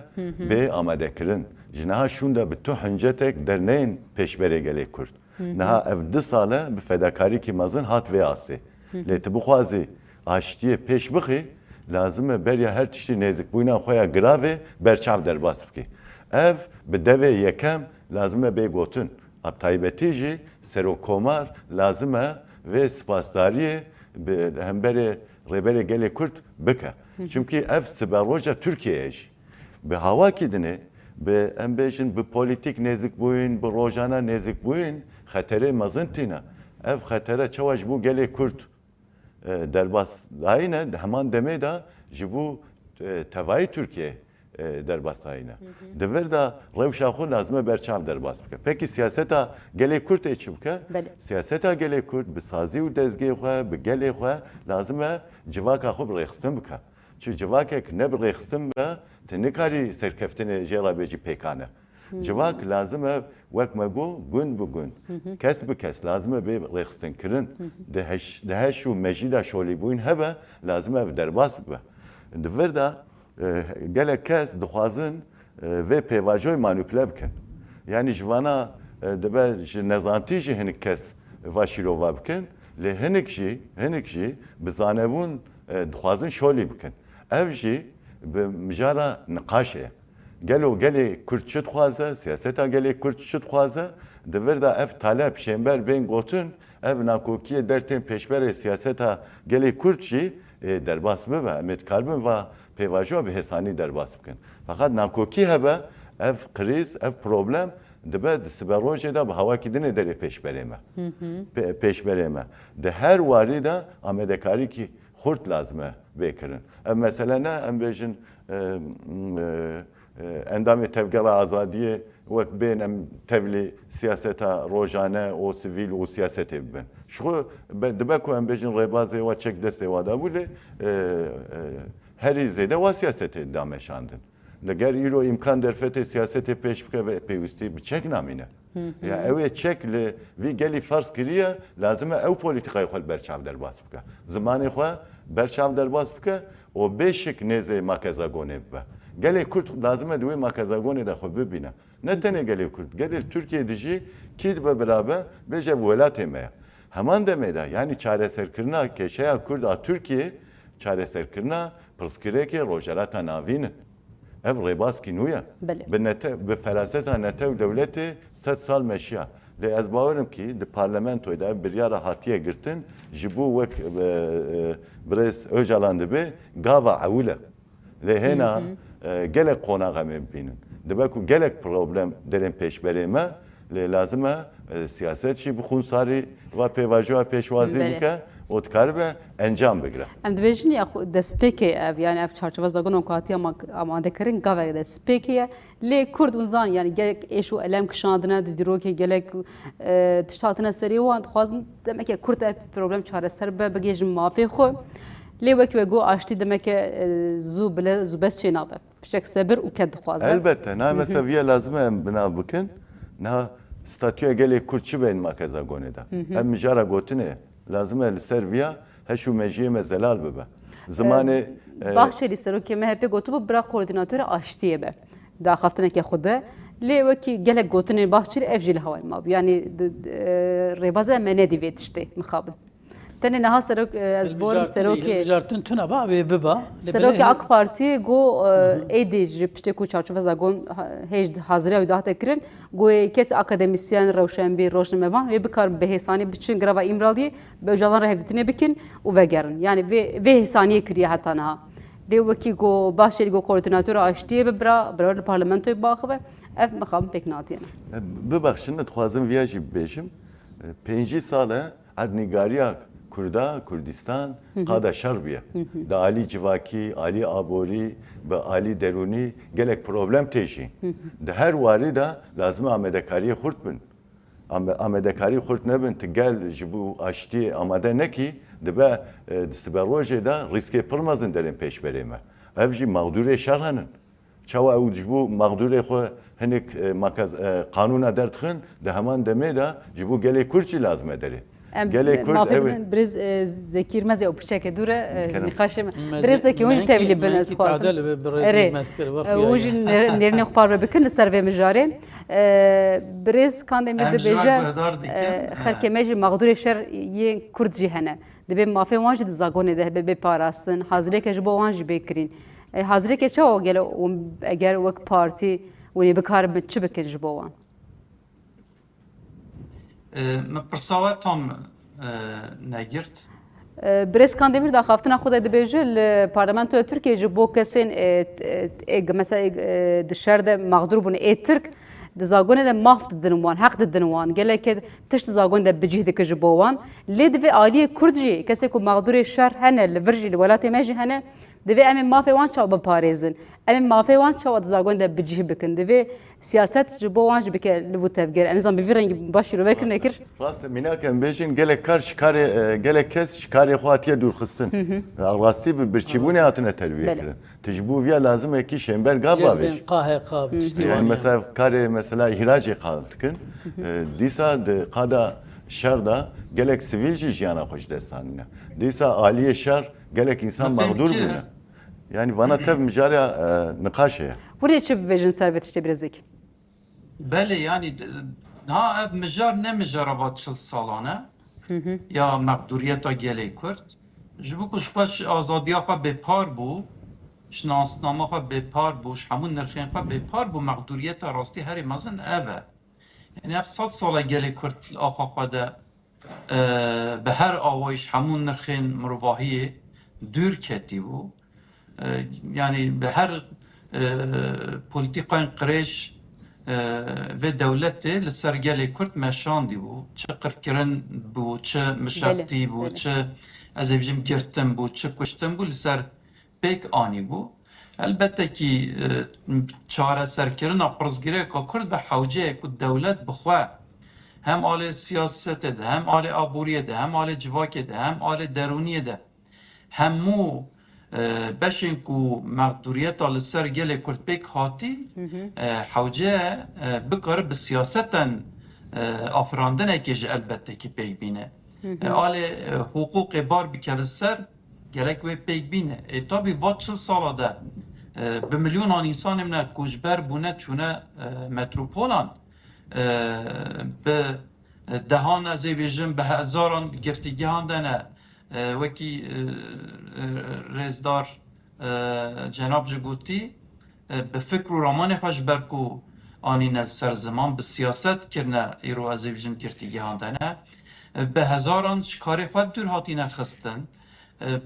bê amadekirin. Ji niha şûn de bi tu hincetek derneyên pêşberê gelê Kurd. Niha ev 2 sale bi fedakarîkî mezin hat vê astê. Lê tu bixwazî aştiyê pêş bixî lazim e beriya her tiştî nêzîkbûyîna xwe ya giravê berçav derbas bikî. Ev bi devê yekem lazim e bê gotin. Taybetî jî serokkomar lazim e vê spasdariyê bi hemberê rêberê gelê Kurd bike. Çünkü ev siberroja Türkiye'ye jî. Bi hawakî dinê bi em bêjin bi polîtîk nêzîkbûyîn, bi rojana nêzîkbûyîn xeterê mezin tîne. Ev xetere çawa ji bo gelê Kurd derbas dayîne heman demê de ji bo tevayî Türkiye derbas dayîne. Divir de rewşa xwe lazim e berçav derbas bike. Pekî siyaseta gelê Kurd ê çi bike? Siyaseta gelê Kurd bi sazî û dezgê xwe, bi gelê xwe lazim e civaka xwe bi rêxistin bike. Çi civakek ne bi rêxistin be, tu nikarî serkeftinê jêra bêjî pêkane. Civak lazim e wek me got gund bi gund. Kes bi kes lazim e bê rêxistin kirin. Di heş û mejîda şolîbûyîn hebe lazim e derbas bibe. Divir de gelek kes dixwazin vê pêvajoyê manipüle bikin. Yani ji vana dibe ji nezantî jî hinek kes va şîrova bikin. Lê hinek jî bi zanebûn dixwazin şolî bikin. Ev jî bi mijara niqaşê ye. Gelo gelê Kurd çi dixwaze, siyaseta gelê Kurd çi dixwaze, divir de ev talep şember bên gotin, ev nakokiyê dertên pêşberê siyaseta gelê Kurd jî derbas bibe, em ê dikarbin va pêvajoya bi hêsanî derbas bikin. Fakat nakokî hebe, ev kriz, ev problem dibe di siberrojê de bi hawakî dinê derê pêşberê me. Di her warî de amedekarîkî xurt lazim e bêkirin. Ev mesele ne em bêjin endamê tevgera azadiyê وەک بێن ئەم تەولی سیاسەتا ڕۆژانە و سڤیل و سیاسەتێ ببن شخۆ دبەک و ئەم بێژن ڕێبازێەوە چەک دەستێوادا بوو لێ هەری زێدە وا سیاسەتێ دامەشاندن لەگەر ئیرۆ ئیمکان دەرفەتێ سیاسەتێ پێش بکە پێویستی بچەک نامینە یا ئەوێ چەک لە وی گەلی فەرز کردە لازمە ئەو پۆلیتیقای خۆ بەرچاو دەرباز بکە زمانی خۆ بەرچاو دەرباز بکە و بێشک نێزێ ماکەزاگۆنێ ببە gelê Kurd lazim e wê makezagonê de xwe bibîne. Ne tenê gelê Kurd, gelê Türkiye dijî kî dibe biraber bêje welatê me ye. Heman demê de yani çareserkirina keşeya Kurd a Türkiye çareserkirina pirsgirêkê rojelata navîn in. Ev rêbazkî nû ye. Bi feraseta netew dewletê 100 sal meşiya. Lê ez bawerim ki di parlamentoyda ev biryara hatiye girtin ji bo wek Birêz Öcalan dibe gava ewil e. Lê hêna gelek qonağa me bibînin. Dibe ku gelek problem derên pêşberê me lê lazim e siyaset jî bi xûnsarî ve pêvajoya pêşwazî bike û dikaribe encam bigire. Em dibêjin ya destpêkê ev yani ev çarçova zagonan ku hatiye amadekirin gavek destpêkê ye lê Kurd û zan yani gelek êş û elem kişandine di dîrokê gelek tiştatine serî wan dixwazin demek Kurd ev problem çareser be bigêjin mafê xwe lê wek ve got aştî demek zû bile zû bes çê nabe pişek sebir û ket dixwaze. Elbette na seviye lazim e em bina bikin na statüya gelê Kurd çi bên makezagonê de. Em mijara gotinê lazim e li ser viya heş û mejiyê me zelal bibe. Zimanê Bahçeli serokê MHP gotibû bira koordinatörê aştiye be. Daxaftineke xwe de lê wekî gelek gotinên Bahçeli ev jî li hewayê mabû. Yani rêbaza me nedî vê tiştê mixabin. Tenê neha serok ez borim serokê Jartın tuna ba ve biba. serokê AK Parti got êdî ji piştê ku çarçova zagon hêj haziriya wî dahate kirin got kes akademisyen rewşenbîr rojnamevan wê bikarin bi hêsanî biçin greva îmraliyê bi Öcalan re hevdîtinê bikin û vegerin. Yani vê hêsaniyê kiriye heta niha. Lê wekî got Bahçeli got koordinatöra aştiye be bira li parlamentoyê biaxive ev mixabin pêk natiyene. Bibexşin dixwazim viya jî bibêjim 5 sal e erdnîgariya Kurda, Kurdistan qada şer biye. Da Ali Civakî, Ali Aborî ve Ali Derûnî gelek problem têjî. Di her warî de lazim e amedekariyê xurt bin. Amedekarî xurt nebin tu gel ji bo aştiyê amade nekî dibe di siber rojê de rîskê pir mezin derên pêşberê me. Ev jî mağdurê şer henin. Çawa ew ji bo mağdurê xwe hinek qanûna derdixin di heman demê de ji bo gelê Kurd jî lazim e derê. Gelek Kurd evet. Biraz zekirmez ya bıçak dure nikaşım. Biraz zeki onca tevli bana xwazim. Onca nerine xpar bikin serve mijare. Biraz kandemir de beje xerkemeci mağdur şer ye Kurd cihane. Dibe mafe wanj de zagone de be parastin. Hazire ke jbo wanj bekrin. Hazire ke çaw gele eğer vak parti ve bekar bi çi bekir jbo wan. Me pirsawa tam negirt. Birêz Kandemir daxaftina xwe de dibêje li Parlamentoya Tirkiye ji bo kesên mesela di şer de mağdur bûne ê Tirk di zagonê de maf didin wan, heq didin wan, gelekê tişt di zagonê de bicih dike ji bo wan. Lê divê aliyê Kurd jî kesê ku mağdurê şer hene li vir jî li welatê me jî hene divê em ê mafê wan çawa biparêzin. Em ê mafê wan çawa di zagonê de bicih bikin. Divê siyaset ji bo wan jî bike li vû tevger. En azan bi vî rengî baş şîrovekir nekir. Rast mînakem bêjin gelek kar şikarê gelek kes şikarê xwe hatiye dûrxistin. Rastî bi birçîbûnê hatine terbiye kirin. Tu ji bo viya lazim e kî şember gav bavêj. Yani mesela karê mesela ihracê dikin. Dîsa di qada şer da gelek sivîl jî jiyana xwe ji destanîne. Dîsa aliyê şer gelek insan mağdur bûne. Yani vana tev mijara nikaşe ye. Buraya çi bibêjin servet işte biraz zeki. Belê yani ha ev mijar ne mijara va 40 salane ya maqduriyeta gelê Kurd ji bo ku xweş azadiya xwe bêpar bû şinasnama xwe bêpar bû ji hemû nirxên xwe bêpar bû maqduriyeta rastî herî mezin ev e. Yani ev 100 sala gelê Kurd axa xwe de bi her awayî ji hemû nirxên mirovahiyê dûr ketî bû. Yani bi her politikayên qirêj ve devletê li ser gelê Kurd meşandî bû. Çi qirkirin bû, çi mişertî bû, çi ez ê bijim girtin bû, çi kuştin bû li ser pêk anî bû. البته کی چاره سرکردن پرزگیری که کرد و حوجه که دولت بخواه هم آل سیاست ده هم آل آبوریه ده هم آل جواکه ده هم آل درونیه ده همو بشین که مقدوریت آل سر گل کرد پیک خاطی حوجه بکار به سیاستن آفراندن اکیج البته که پیک بینه آل حقوق بار بکوه سر گلک و پیک بینه تابی وات 40 ساله ده به میلیون انسان من کوچبر بونه چونه متروپولان به دهان از بیشتر به هزاران گرتیگان دنه وکی رزدار جناب جگوتی به فکر و رامان خوش برکو آنی نزد زمان به سیاست کرنه ایرو از بیشتر گرتیگان دنه به هزاران شکاری خود دور هاتینه خستن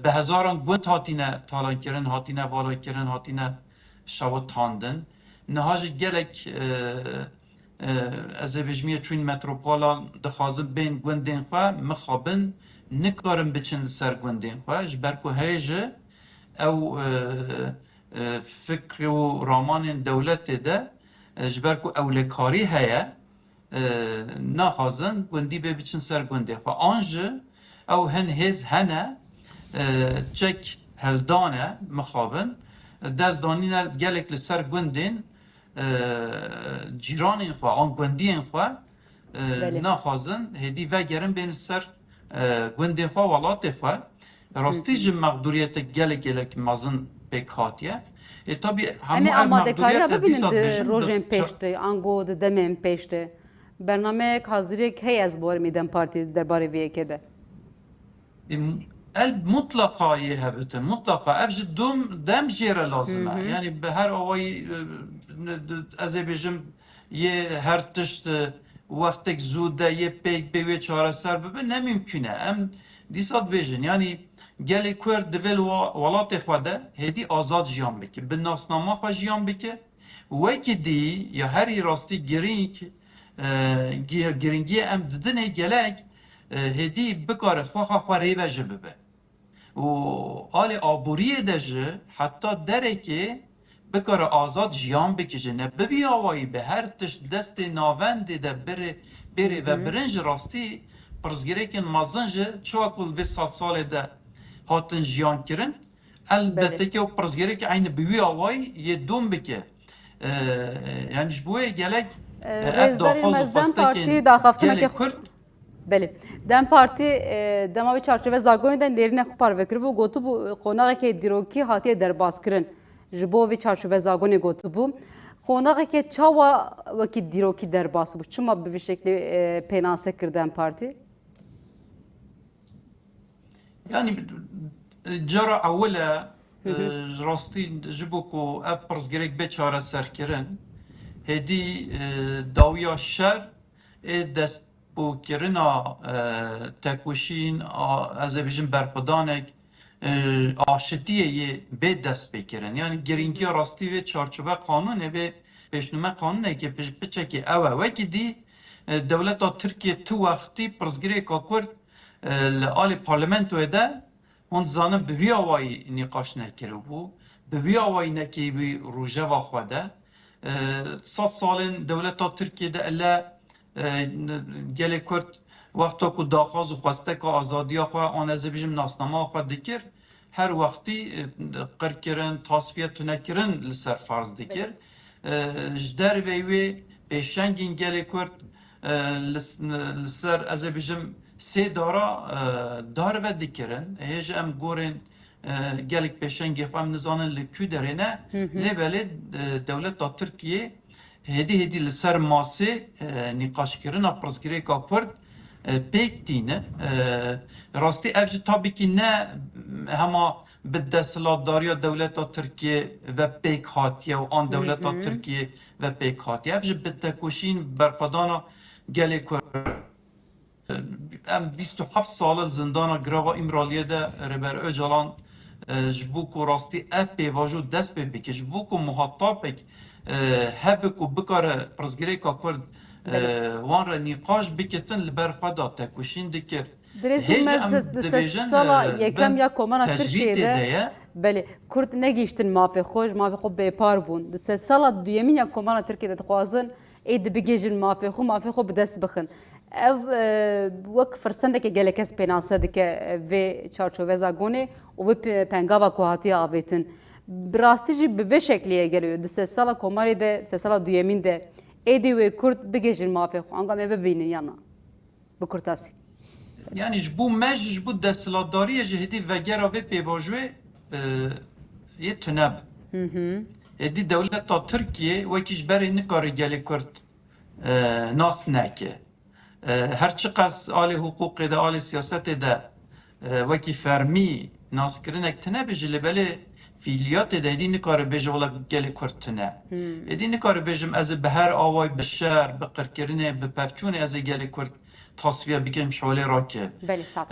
به هزاران گوت هاتینه تالان کردن هاتینه والا کردن هاتینه شوات تاندن نهاج گلک از بیشتر چون متروپولان دخوازم بین گوندین خواه مخابن نکارم بچن سر گوندین خواه جبرکو هیجه او فکر و رامان دولت ده جبرکو اولکاری هیا نخوازن گوندی بچن سر گوندین خواه آنجه او هن هز هنه چک هلدانه مخابن دست دانین گلک لسر گوندین جیرانین خواه آن گوندین خواه نخوازن هدی و گرم بین سر گوندین خواه ولات خواه راستی جم مقدوریت گلک مازن بک خاطیه tabi همه آماده کاری را ببینید روزن پیشته آنگو دمن پیشته برنامه حاضری کی از بار میدم پارتی درباره وی کده المطلقه يهبت مطلقه افج دم جيره لازمه يعني بهر اوي ازبيجم يه هر تشت وقتك زوده يه بيك بيوي چاره سر ببه نممكنه ام ديسات بيجن يعني گلی کرد دول ولات خواده هدی آزاد جیان بکه به ناسنامه خواه جیان بکه وکی دی یا هری راستی گرینگی ام ددنه گلک هدی بکار خواه ریوه ببه و آل آبوریه ده جه حتی دره که بکار آزاد جیان بکشه نه بوی آوایی به هر تشت دست ناونده ده بره و برنج راستی پرزگیره که مازنجه چوه کل 20 ساله ده هاتن جیان کرن البته که پرزگیره که عین بوی آوایی یه دوم بکه یعنی جبوه گلک پارتی داخفتنه که کرد بله دم پارتی دما به چارچوبه زاگونی دن درینه خوب پارو بو گوتو بو قوناقه که دیروکی هاتی درباز کرن جبو و چارچوبه زاگونی گوتو بو قوناقه که چاوا وکی دیروکی درباز بو چما به شکلی پینانسه کردن پارتی يعني جرى أولا راستي جبوكو أبرز جريك بيتشارة سركرن هدي داويا الشر دست بو كرنا تكوشين از بيجن برخدانك آشتیه به دست بکرن یعنی گرینگی راستی و چارچوبه قانونه به پیشنهاد قانونه که پیش که اوه که دی دولت ترکیه تو وقتی پرزگیری کاکورد لآل پارلمنتو ده اون زانه به وی آوایی نقاش نکره بو به وی آوایی نکی بی روژه و خواده 100 سال دولت ترکیه ده الا گله کرد وقتا که داخواز و خواسته که آزادی خواه آن از بیجم ناسنامه خواه دکر هر وقتی قر کرن تصفیه تنکرن لسر فرض دکر جدر ویوی پیشنگین گله کرد لسر از بیجم سه دارا دار و دکرن هیچ ام گورن گلک پیشنگی خواه نزانن لکو درینه لیبالی دولت ترکیه هدی لسر ماسه نقاش کرن اپرزگیری که کرد پیک دینه راستی افج تابی که نه هما به دستلاتداری دولت ترکیه و پیک هاتیه و آن دولت ترکیه و پیک هاتیه افج به تکوشین برخدانا گلی کرد ام 27 سال زندان گراوا امرالیه ده ربر اجالان جبوکو راستی اپی واجو دست بکه جبوکو محطاب بک هبکو بکاره پرزگیری که کرد وان را نقاش بکتن لبر خدا تکوشین دکر درستی مجلس سالا یکم یا کمانا ترکیه ده بله کرد نگیشتن مافی خوش مافی خو بپار بون دست سال دویمین یا کمان ترکیه دخوازن اید بگیجن مافی خو بدست بخن اف وک فرسنده که گله کس پیناسه دکه و چارچوبه زاگونه و پنگاوا کوهاتی آویتن براستی جی به شکلیه گلیو دست سال کماری ده دست سال دویمین ده ایدی و کرد بگیجن مافی خو انگام ببینن یانا بکرتاسی Yani ji bu mej ji bu desthilatdariyê ji hêdî vegera vê pêvajoyê yê tuneb. Êdî dewleta Tirkiye wekî ji berê nikarê gelê Kurd nas neke. Her çi qas alê hukukê de alê siyasetê de wekî fermî naskirinek tunebê ji li belê fiiliyatê de êdî nikare bêje wala gelê Kurd tune. Êdî nikare bêjim ez ê bi her away bi şer, bi qirkirinê, bi pevçûnê ez ê gelê Kurd tasfiye bikim şolê rake. بله صح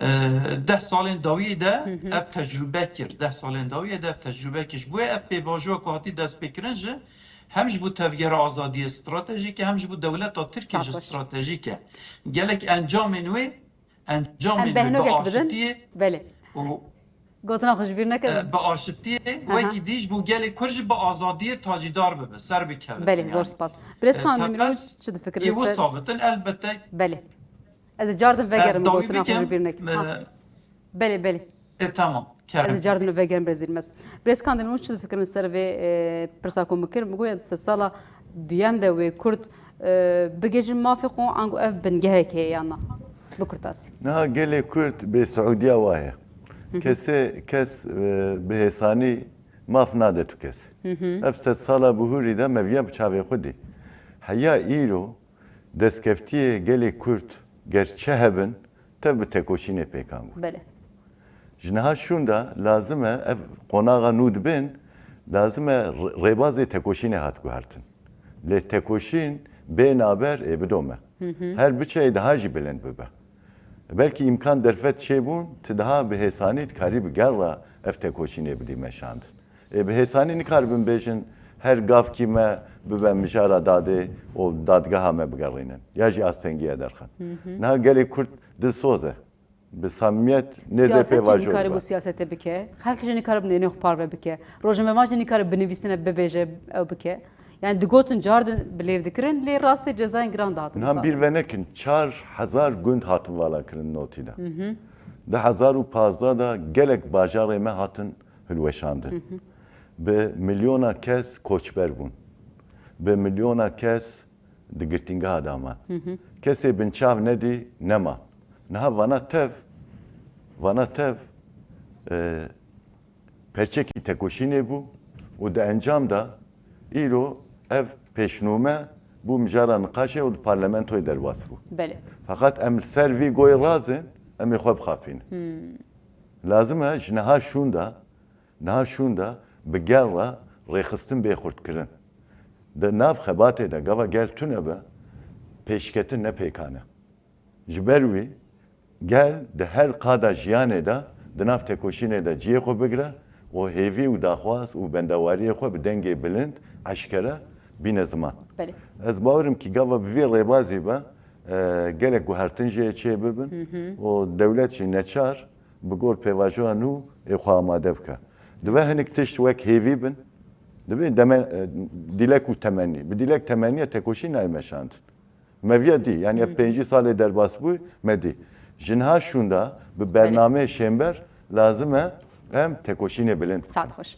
10 salên dawiyê de ev tecrübe kir. 10 salên dawiyê de ev tecrübe kir. Bu ev pêvajoya ku hatî destpêkirin ji hem ji bu tevgera azadiyê stratejîk e hem ji bu dewleta Tirkiye ji stratejîk e. Gelek encamên wê encamên wê bi aşitiyê بله û گوتنا خوش بیر نکرد bi aşitiyê wekî dî ji bu gelê Kurd jî bi azadiyê tacîdar bibe, ser bikeve. بله زور سپاس برسکان میرو چه فکر Ew است sabitin elbette بله از جاردن وگرم ez dawî گوتنا خوش بیر bikim. نکرد بله بله Tamam. Kerem. از جاردن وگرم برزیل مس برسکان میرو چه فکر سر و پرساکم بکر مگوید سالا دیم ده و کرد بگیجن مافی خو انگو اف بنگه که یانا بکرتاسی نه گله کرد به سعودیه وایه کس به حسانی ماف ناده تو کس افسد سالا بهوری ده مویه بچاوی خودی حیا ایرو دستکفتیه گله کرد gerçe hebin tabi tekoşine pekan bu. بله Jinaha şunda lazım ev konağa nudbin lazım rebazı tekoşine hat guhartın. Le tekoşin benaber ebidome. Her bir şey daha jibilend bebe. Belki imkan derfet şey bun te daha bir hesanit karib gerra ev tekoşine bidi meşand. Bir hesani nikarbin bejin her gav kime bebe mijara dade o dadgaha me bigarrinen. Yaji astengiye derken. Na geli kurt de soze. به سمیت نزد سیاست نیکاری با سیاست بکه خلق جنی کار بنی خو پاره بکه روزم ما جنی کار بنویسنه ببیجه او بکه yani digotin jardin bilev dikirin le rastı cezayn grand dağıtın. Nam bir venekin 4000 gund hatın vala kirin notida. Da 1015 da gelek bajarê me hatın hilweşandin. Be milyona kes koçber bun. Be milyona kes digirtinga adama. Kesê binçav nedî nema. Naha vana tev perçekî tekoşînê bû û di encam da îro ev pêşnûme bû mijara niqaşê û di parlamentoyê derbas bû. Belê. Fakat em ser vî goyê razin em ê xwe bixapînin. Lazim e ji niha şûn da bi gerra rêxistin bêxurtkirin. Di nav xebatê de gava gel tune be pêşketin ne pêkane. Ji ber wî gel de her qada jiyanê de di nav tekoşînê de ciyê xwe bigire û hêvî û daxwaz û bendawariyê xwe bi dengê bilind eşkere bîne ziman. Belê. Ez bawerim ki gava bi vê rêbazê be gelek guhertin jê çê bibin û dewlet jî neçar bi gor pêvajoya nû ê xwe amade bike. Dibe hinek tişt wek hêvî bin dibe dilek û temennî. Bi dilek temenniye tekoşî nayê meşandin. Meviye dî yani 5 salê derbas bû me dî. Jinha şunda bi bername şember lazım e em tekoşînê bilind. Sağ hoş.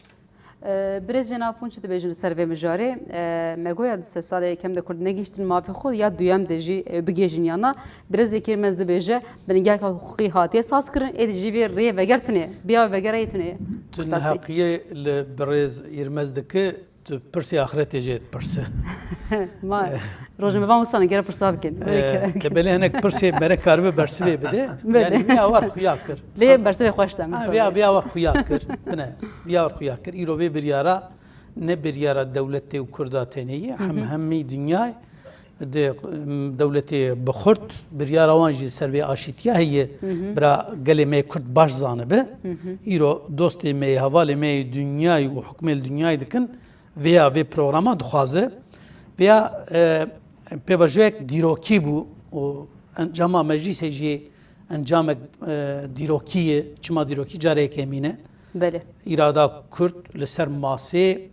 Birez cenapun çi dibêjin li ser vê mijarê me goya di se salê yekem de Kurd negihîştin mafê xwe ya duyem de jî bigêjin yana birez yekê mez dibêje biningeheka hukukî hatiye saz kirin ê jî vê rê veger tune biya vegerayê tune Tu neheqiye li birêz îrmez dike tu pirsê axiretê jê dipirse. Ma rojim van wisa gere pirsa bikin. Li belê hinek pirsê mere karibe bersivê bide. Yani vîya war xuya kir. Lê bersivê xweş dem. Vîya war xuya kir. Bine vîya war xuya kir. Îro vê biryara ne biryara dewletê û Kurda tenêye hemî dünyayê de dewletê bi Xurt biryara wan jî ser vê aşîtiya heye bira gelê me Kurd baş zanibe. Îro dostê me hevalê me dünyayê û hukmê dünyayê dikin veya vê programa dixwaze veya pêvajoyek dîrokî bû û encama meclîsê jî encamek dîrokî ye çima dîrokî careke emîne بله İrada Kürt li ser masê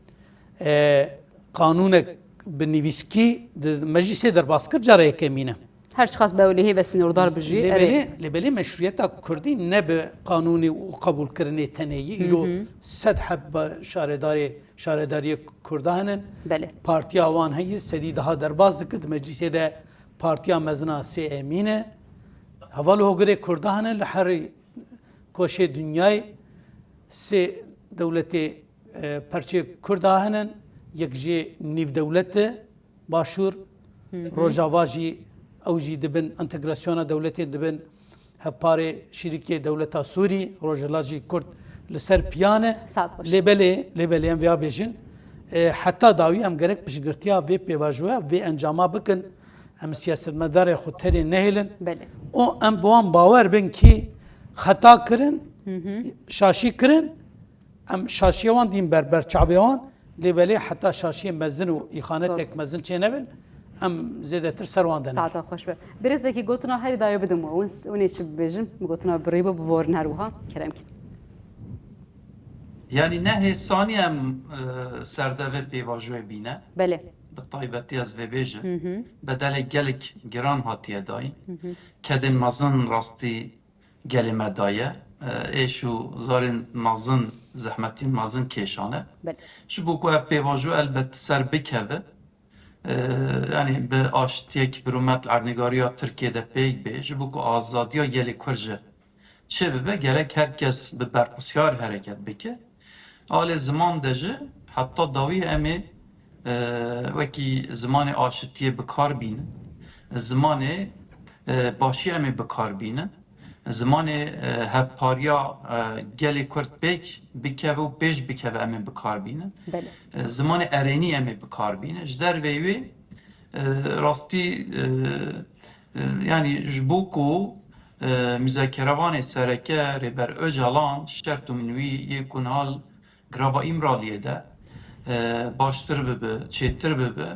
kanûnek bi nivîskî di meclisê derbas kir cara yekemîne. هر شخص بەولێهی بە سنوردار بژی لێبێلێ meşruiyeta Kurdî ne bi kanûnê û qebûlkirinê tenêyî îro sed heb şaredariyê Kurda hinin بله partiya wan heyî sedî daha derbas dikir di meclisê de partiya mezina sê emîne heval hogirê Kurda hinin li herî koşê dünyayê sê dewletê perçê Kurda hinin yek jê nîvdewlet başûr rojava jî ew jî dibin entegrasyona dewletê dibin hevparê şîrîkê dewleta Sûrî rojhila jî Kurd li ser piyane lêbelê em vêya bêjin heta dawî em gerek piştgirtiya vê pêvajoya vê encama bikin em siyasetmedarê xwe terê nehêlin o em bi wan bawer bin kî xeta kirin şaşî kirin em şaşiya wan dîn berber çavê wan lêbelê heta şaşiyê mezin û îxanetek mezin çê nebin em zêdetir ser wan dene. Saata xweş be. Birêzekî gotina herî dayo bidim hûnê çi bibêjin gotina birî bi biborin her wiha kerem kî. Yani ne sani em serdeve pêvajoyê bîne بله bi taybetî ez vê bêjim bedelê gelek giran hatiye dayîn kedên mezin rastî gelê me daye êş û zarên mezin zehmetîn mezin kêşane بله ji bo ku ev pêvajoya elbet ser bikeve yani bi aştiyek bi rûmet ernîgariya Tirkiyeyê pêk bê ji bo ku azadiya gelê Kurd ji çê bibe gelek herkes bi berpisyar hereket bike alê ziman de jî heta dawî em ê wekî zimanê aşitiyê bikar bînin zimanê başî em ê bikar bînin zimanê hevpariya gelê Kurd pêk bikeve û pêş bikeve em ê bikar bînin بله zimanê erênî em ê bikar bînin ji dervê wê rastî yani ji bo ku müzakerevanê sereke rêber Öcalan şert û min wî yê ku nihal grava İmraliyê de baştir bibe, çêtir bibe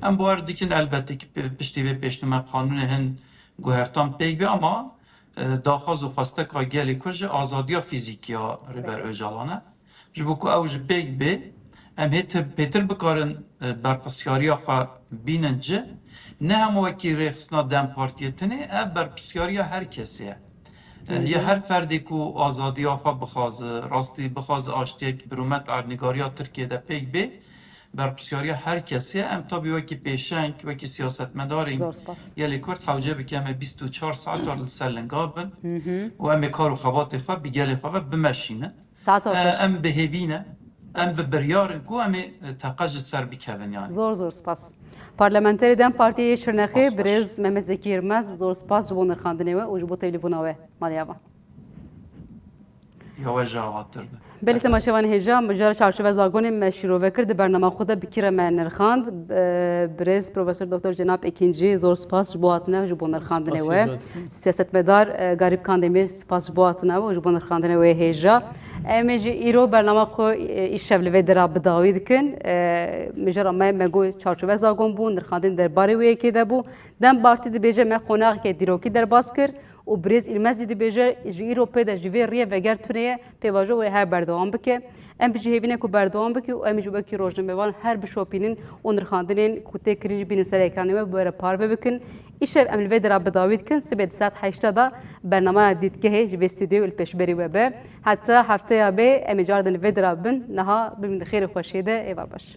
em bu her dikin elbette ki piştî vê pêşnûma qanûnê hin guhertan pêk bê ama daxwaz û xwesteka gelê Kurd ji azadiya fîzîkiya rêber Öcalan e ji bo ku ew ji pêk bê em pêtir bikarin berpirsyariya xwe bînin ci ne hemû wekî rêxistina Dem Partiyê tinê ev berpirsyariya her kesê ye ya her ferdê ku azadiya xwe bixwaze rastî bixwaze aştiyek bi rûmet ernîgariya Tirkiyeyê pêk bê berpirsyariya her kesê em tabii wekî pêşeng wekî siyasetmedarên زۆر سپاس gelê Kurd hewce bike em ê 24 saetar li ser linga bin û em ê kar û xebatê xwe bi gelê xwe ve bimeşînin ساعتا خۆش em bihêvîne em bi biryarin ku em ê teqe ji ser bikevin yani زۆر زۆر سپاس پارلەمەنتەری دەم پارتیە شرنەخێ باش. برێز مەمەد زەکی یرمەز زۆر سپاس ji bo nirxandinê we û ji bo tevlîbûna we maliya van ya we ji avatir be Belê temaşevan hêja mijara çarçove zagonê me şîrovekir di bernama xwe de bikîre me nirxand birêz Profesör Dr. Cenab Ekincî zor spas ji bo hatine ji bo nirxandinê we siyasetmedar Garîb Kandemîr spas ji bo hatine we û ji bo nirxandinê we hêja em ê jî îro bernama xwe îşev li vê dira bidawî dikin mijara me me got çarçove zagon bû nirxandin derbarê wê yekê de bû dem partî dibêje me qonaqekê dîrokî derbas kir û birêz îlmezî dibêje ji îro pê de ji vê rêya veger tuneye pêvajo wê her berdewam bike em bijî hêvîne ku berdewam bike û em jî wekî rojnamevan her bişopînin û nirxandinên ku tê kirî jî bînin ser ekranê we bi were parve bikin îşev em li vê dira bidawî dikin sibê di saet 8 da bernamaya dîtgehê ji vê stûdyoyê li pêşberî we be heta hefteya bê em ê car din li vê dira bin niha bibin di xêrê xweşê de êvar baş